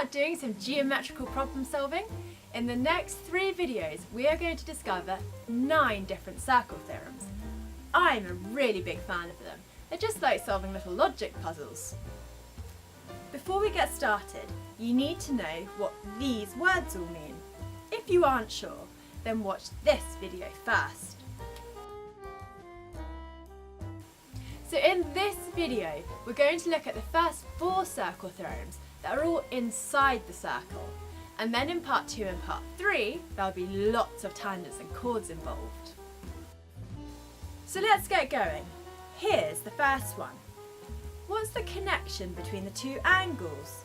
at doing some geometrical problem solving? In the next 3 videos, we are going to discover 9 different circle theorems. I'm a really big fan of them. They're just like solving little logic puzzles. Before we get started, you need to know what these words all mean. If you aren't sure, then watch this video first. So in this video, we're going to look at the first 4 circle theorems that are all inside the circle. And then in part 2 and part 3, there'll be lots of tangents and chords involved. So let's get going. Here's the first one. What's the connection between the 2 angles?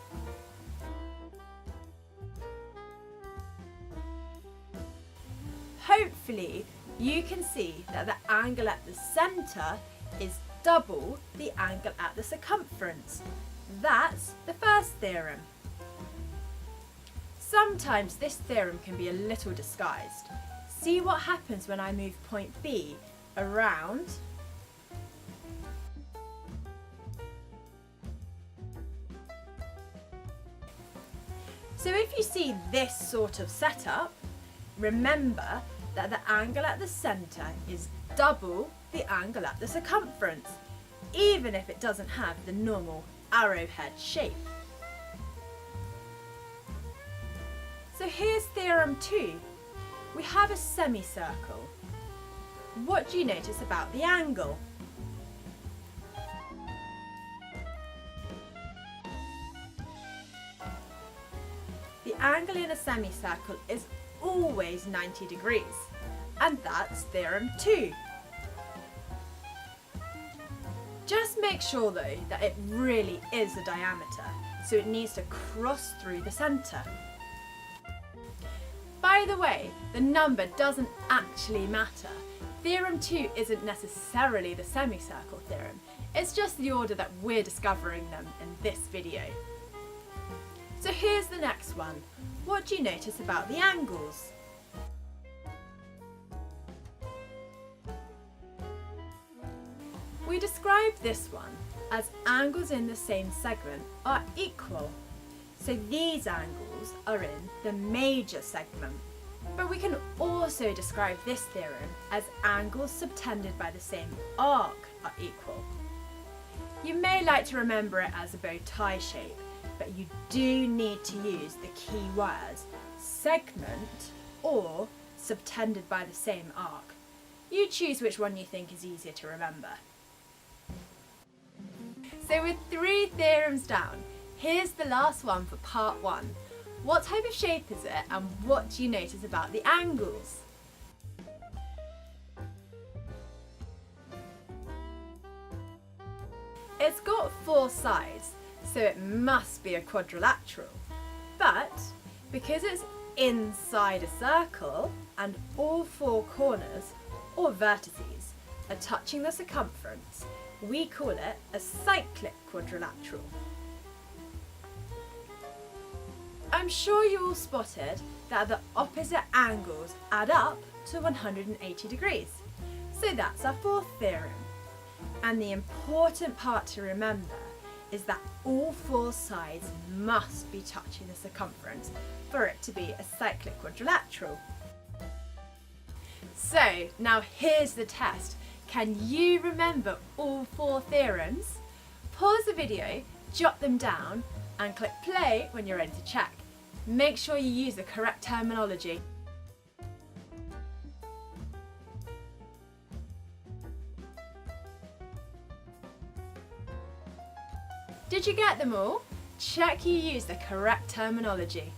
Hopefully, you can see that the angle at the centre is double the angle at the circumference. That's the first theorem. Sometimes this theorem can be a little disguised. See what happens when I move point B around. So if you see this sort of setup, remember that the angle at the centre is double the angle at the circumference, even if it doesn't have the normal arrowhead shape. So here's theorem 2. We have a semicircle. What do you notice about the angle? The angle in a semicircle is always 90 degrees, and that's theorem 2. Just make sure though that it really is a diameter, so it needs to cross through the centre. By the way, the number doesn't actually matter. Theorem 2 isn't necessarily the semicircle theorem, it's just the order that we're discovering them in this video. So here's the next one. What do you notice about the angles? We describe this one as angles in the same segment are equal. So these angles are in the major segment. But we can also describe this theorem as angles subtended by the same arc are equal. You may like to remember it as a bow tie shape, but you do need to use the key words segment or subtended by the same arc. You choose which one you think is easier to remember. So with 3 theorems down, here's the last one for part 1. What type of shape is it and what do you notice about the angles? It's got 4 sides, so it must be a quadrilateral. But because it's inside a circle and all 4 corners or vertices are touching the circumference, we call it a cyclic quadrilateral. I'm sure you all spotted that the opposite angles add up to 180 degrees. So that's our 4th theorem. And the important part to remember is that all 4 sides must be touching the circumference for it to be a cyclic quadrilateral. So now here's the test. Can you remember all 4 theorems? Pause the video, jot them down and click play when you're ready to check. Make sure you use the correct terminology. Did you get them all? Check you use the correct terminology.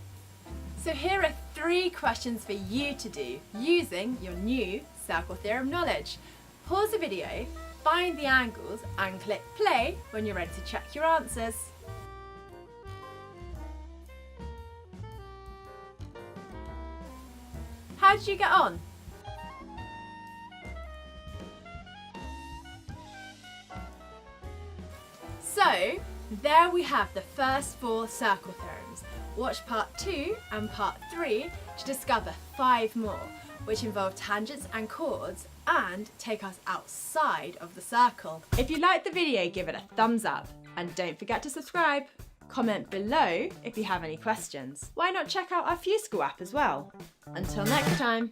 So here are 3 questions for you to do using your new circle theorem knowledge. Pause the video, find the angles and click play when you're ready to check your answers. How did you get on? So, there we have the first 4 circle theorems. Watch part 2 and part 3 to discover 5 more, which involve tangents and chords and take us outside of the circle. If you liked the video, give it a thumbs up and don't forget to subscribe. Comment below if you have any questions. Why not check out our FuseSchool app as well? Until next time.